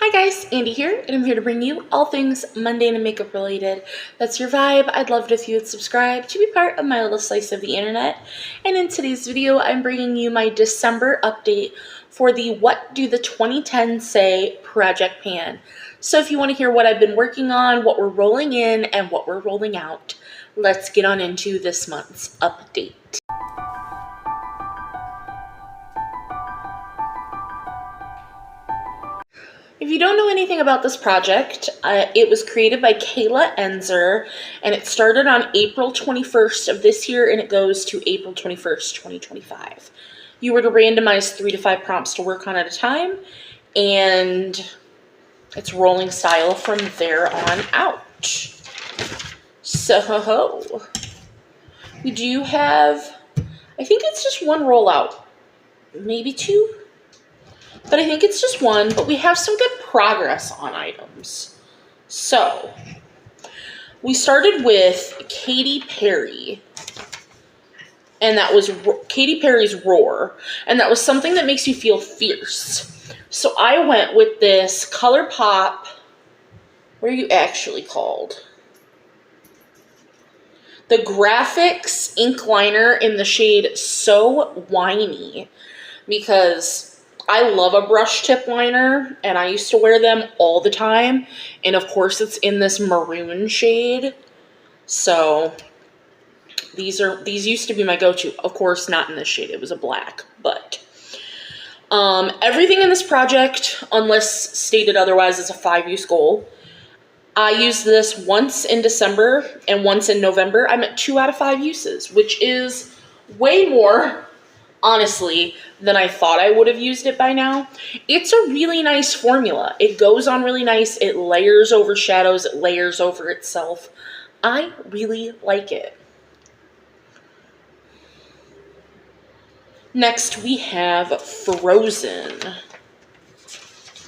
Hi guys, Andy here, and I'm here to bring you all things mundane and makeup related. That's your vibe. I'd love it if you would subscribe to be part of my little slice of the internet. And in today's video, I'm bringing you my December update for the What Do the 2010s Say project pan. So if you want to hear what I've been working on, what we're rolling in, and what we're rolling out, let's get on into this month's update. If you don't know anything about this project, it was created by Kayla Ensor, and it started on April 21st of this year, and it goes to April 21st, 2025. You were to randomize 3 to 5 prompts to work on at a time, and it's rolling style from there on out. So, we do have, I think it's just one rollout, maybe 2. But I think it's just 1, but we have some good progress on items. So, we started with Katy Perry, and that was Katy Perry's Roar, and that was something that makes you feel fierce. So I went with this Colourpop, what are you actually called? The Graphics ink liner in the shade So Whiny, because I love a brush tip liner, and I used to wear them all the time, and of course it's in this maroon shade, so these used to be my go-to. Of course not in this shade, it was a black, but everything in this project, unless stated otherwise, is a 5-use goal. I used this once in December and once in November. I'm at 2 out of 5 uses, which is way more, honestly, than I thought I would have used it by now. It's a really nice formula. It goes on really nice. It layers over shadows. It layers over itself. I really like it. Next, we have Frozen.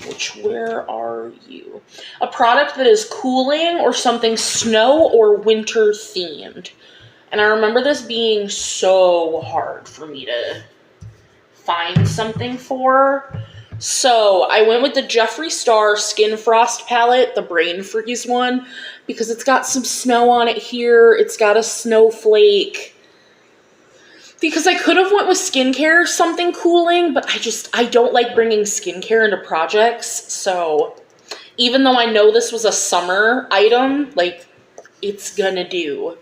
Which, where are you? A product that is cooling or something snow or winter themed. And I remember this being so hard for me to find something for. So I went with the Jeffree Star Skin Frost palette, the Brain Freeze one, because it's got some snow on it here. It's got a snowflake. Because I could have went with skincare, something cooling, but I don't like bringing skincare into projects. So even though I know this was a summer item, like, it's gonna do.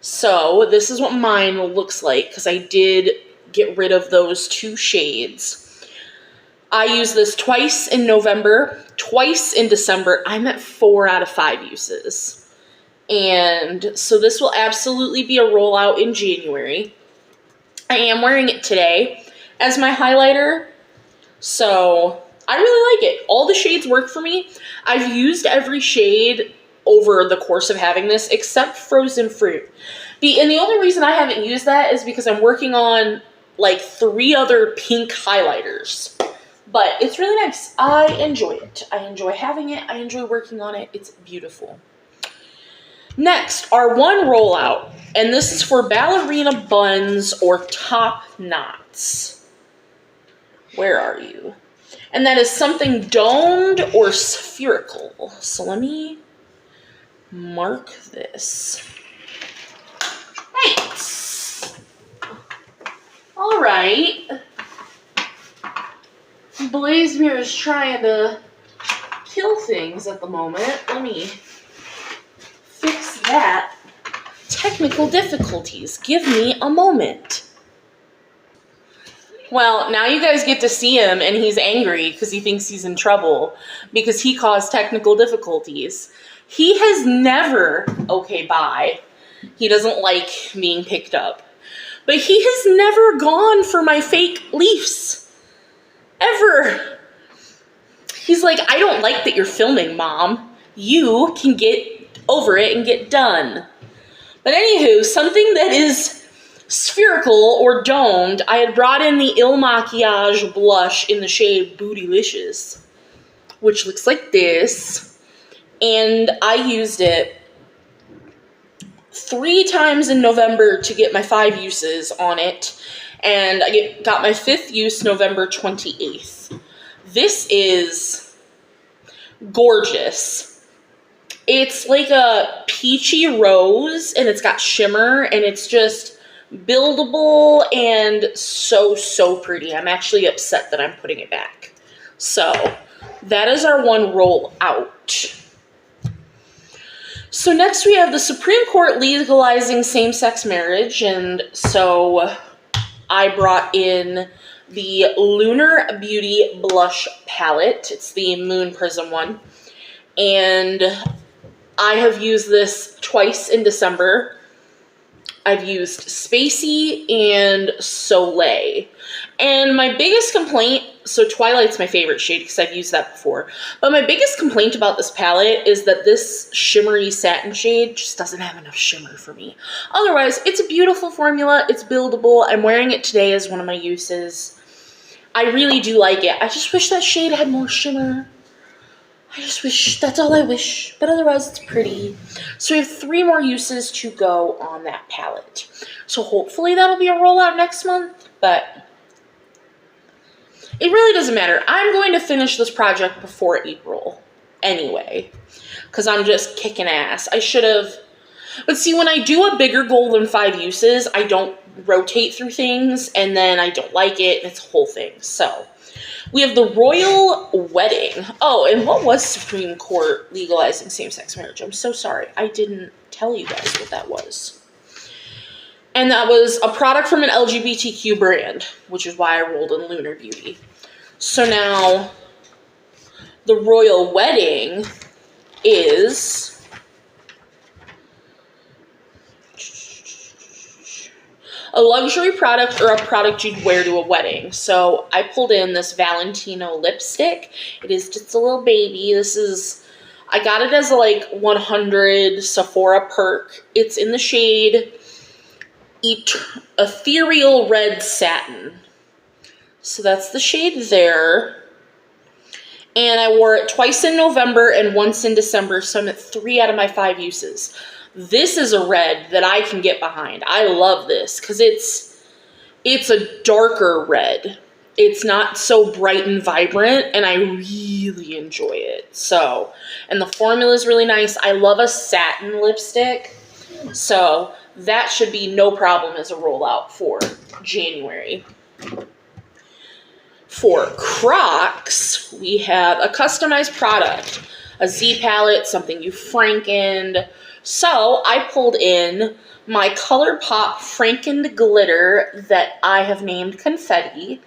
So this is what mine looks like, because I did get rid of those 2 shades. I used this twice in November, twice in December. I'm at 4 out of 5 uses. And so this will absolutely be a rollout in January. I am wearing it today as my highlighter, so I really like it. All the shades work for me. I've used every shade over the course of having this, except Frozen Fruit. And the only reason I haven't used that is because I'm working on like 3 other pink highlighters. But it's really nice. I enjoy it. I enjoy having it. I enjoy working on it. It's beautiful. Next, our one rollout, and this is for ballerina buns or top knots. Where are you? And that is something domed or spherical. So let me mark this. Thanks. All right. Blazemere is trying to kill things at the moment. Let me fix that. Technical difficulties. Give me a moment. Well, now you guys get to see him, and he's angry because he thinks he's in trouble because he caused technical difficulties. He has never, okay, bye. He doesn't like being picked up. But he has never gone for my fake leaves. Ever. He's like, I don't like that you're filming, Mom. You can get over it and get done. But anywho, something that is spherical or domed, I had brought in the Il Makiage blush in the shade Bootylicious, which looks like this. And I used it 3 times in November to get my 5 uses on it, and I got my 5th use November 28th. This is Gorgeous. It's like a peachy rose, and it's got shimmer, and it's just buildable and so, so pretty. I'm actually upset that I'm putting it back. So that is our one roll out. So next we have the Supreme Court legalizing same-sex marriage, and so I brought in the Lunar Beauty Blush Palette. It's the Moon Prism one, and I have used this twice in December. I've used Spacey and Soleil. And my biggest complaint, so Twilight's my favorite shade because I've used that before, but my biggest complaint about this palette is that this shimmery satin shade just doesn't have enough shimmer for me. Otherwise, it's a beautiful formula. It's buildable. I'm wearing it today as one of my uses. I really do like it. I just wish that shade had more shimmer. I just wish, that's all I wish, but otherwise it's pretty. So we have 3 more uses to go on that palette. So hopefully that'll be a rollout next month, but it really doesn't matter. I'm going to finish this project before April anyway, because I'm just kicking ass. I should have, but see, when I do a bigger goal than 5 uses, I don't rotate through things, and then I don't like it, and it's a whole thing. So we have the Royal Wedding. Oh, and what was Supreme Court legalizing same-sex marriage? I'm so sorry. I didn't tell you guys what that was. And that was a product from an LGBTQ brand, which is why I rolled in Lunar Beauty. So now, the Royal Wedding is a luxury product or a product you'd wear to a wedding. So I pulled in this Valentino lipstick. It is just a little baby. This is, I got it as a like 100 Sephora perk. It's in the shade Ethereal Red Satin. So that's the shade there. And I wore it twice in November and once in December. So I'm at 3 out of my 5 uses. This is a red that I can get behind. I love this because it's a darker red. It's not so bright and vibrant, and I really enjoy it. So, and the formula is really nice. I love a satin lipstick, so that should be no problem as a rollout for January. For Crocs, we have a customized product, a Z palette, something you Frankened. So I pulled in my Colourpop Franken glitter that I have named Confetti,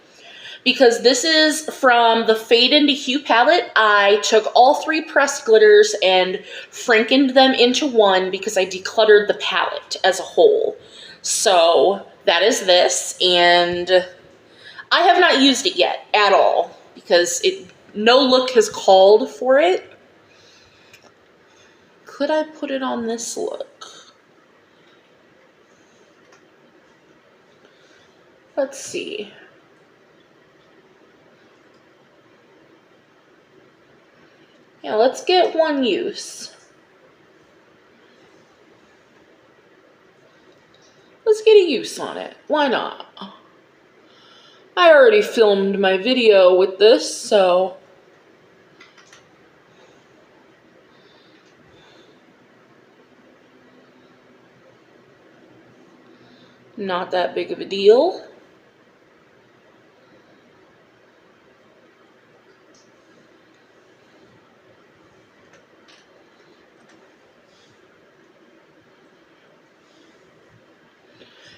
because this is from the Fade into Hue palette. I took all 3 pressed glitters and Frankened them into one because I decluttered the palette as a whole. So that is this, and I have not used it yet at all because no look has called for it. Could I put it on this look? Let's see. Yeah, let's get one use. Let's get a use on it. Why not? I already filmed my video with this, so not that big of a deal.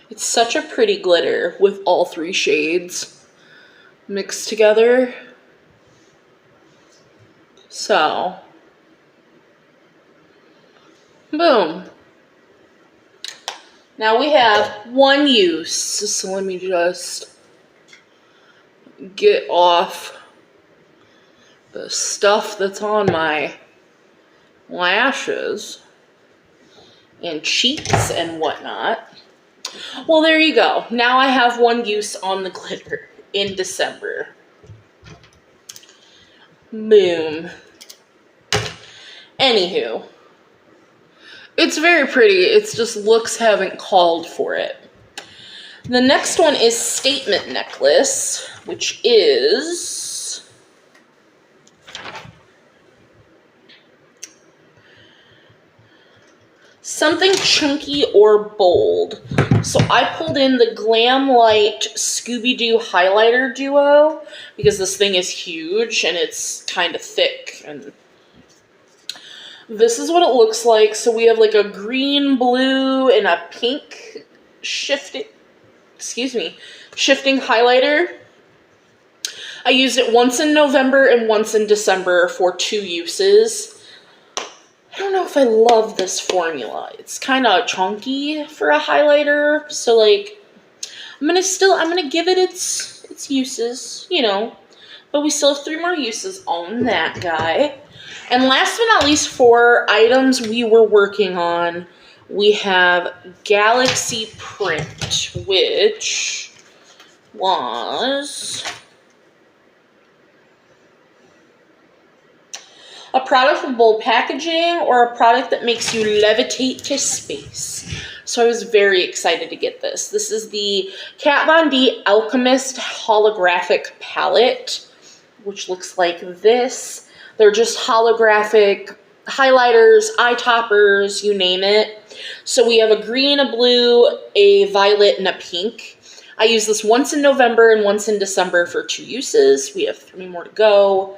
It's such a pretty glitter with all 3 shades mixed together. So, boom. Now we have one use, so let me just get off the stuff that's on my lashes and cheeks and whatnot. Well, there you go. Now I have one use on the glitter in December. Boom. Anywho. It's very pretty, it's just looks haven't called for it. The next one is Statement Necklace, which is something chunky or bold. So I pulled in the Glam Light Scooby-Doo highlighter duo because this thing is huge and it's kind of thick. And this is what it looks like. So we have like a green, blue, and a pink shifting highlighter. I used it once in November and once in December for 2 uses. I don't know if I love this formula. It's kind of chunky for a highlighter, so like I'm gonna give it its uses, you know. But we still have 3 more uses on that guy. And last but not least, for items we were working on, we have Galaxy Print, which was a product with bold packaging or a product that makes you levitate to space. So I was very excited to get this. This is the Kat Von D Alchemist Holographic Palette, which looks like this. They're just holographic highlighters, eye toppers, you name it. So we have a green, a blue, a violet, and a pink. I used this once in November and once in December for 2 uses. We have 3 more to go.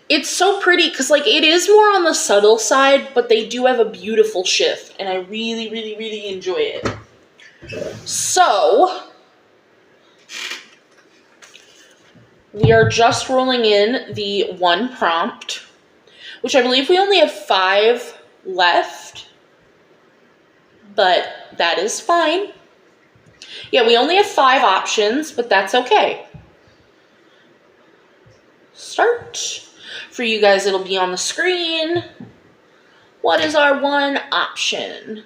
It's so pretty because, like, it is more on the subtle side, but they do have a beautiful shift, and I really, really, really enjoy it. So, we are just rolling in the 1 prompt, which I believe we only have 5 left, but that is fine. Yeah, we only have 5 options, but that's okay. Start. For you guys, it'll be on the screen. What is our 1 option?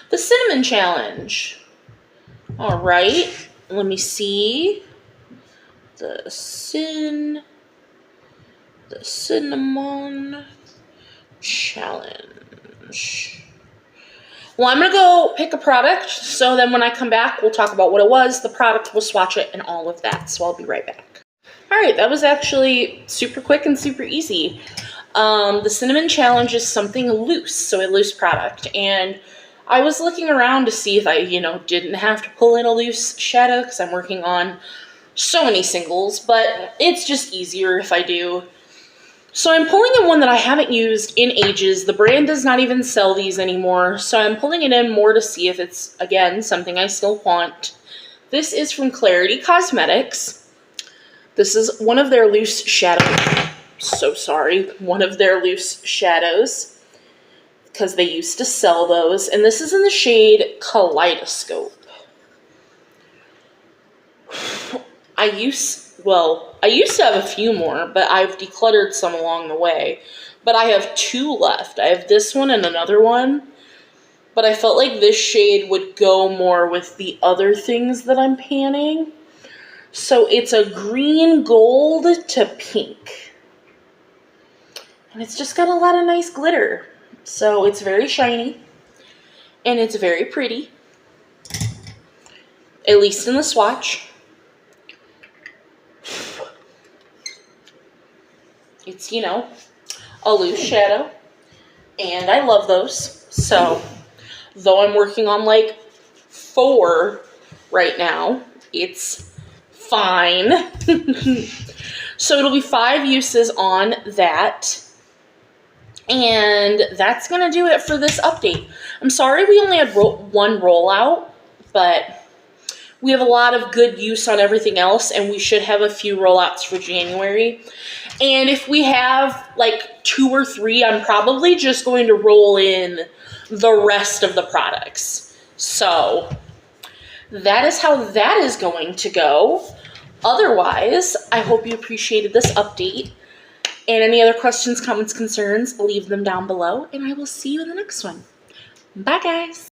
The Cinnamon Challenge. All right, let me see. The Cinnamon Challenge. Well, I'm going to go pick a product, so then when I come back, we'll talk about what it was, the product, we'll swatch it, and all of that. So I'll be right back. All right, that was actually super quick and super easy. The Cinnamon Challenge is something loose, so a loose product. And I was looking around to see if I, didn't have to pull in a loose shadow because I'm working on so many singles, but it's just easier if I do. So I'm pulling in one that I haven't used in ages. The brand does not even sell these anymore, so I'm pulling it in more to see if it's, again, something I still want. This is from Clarity Cosmetics. This is one of their loose shadows. So sorry. One of their loose shadows. Because they used to sell those. And this is in the shade Kaleidoscope. I used to have a few more, but I've decluttered some along the way. But I have 2 left. I have this one and another one. But I felt like this shade would go more with the other things that I'm panning. So it's a green gold to pink. And it's just got a lot of nice glitter. So it's very shiny. And it's very pretty. At least in the swatch. It's, a loose shadow. And I love those. So, though I'm working on like 4 right now, it's fine. So it'll be 5 uses on that. And that's going to do it for this update. I'm sorry we only had 1 rollout, but we have a lot of good use on everything else, and we should have a few rollouts for January. And if we have like 2 or 3, I'm probably just going to roll in the rest of the products. So that is how that is going to go. Otherwise, I hope you appreciated this update. And any other questions, comments, concerns, leave them down below. And I will see you in the next one. Bye, guys.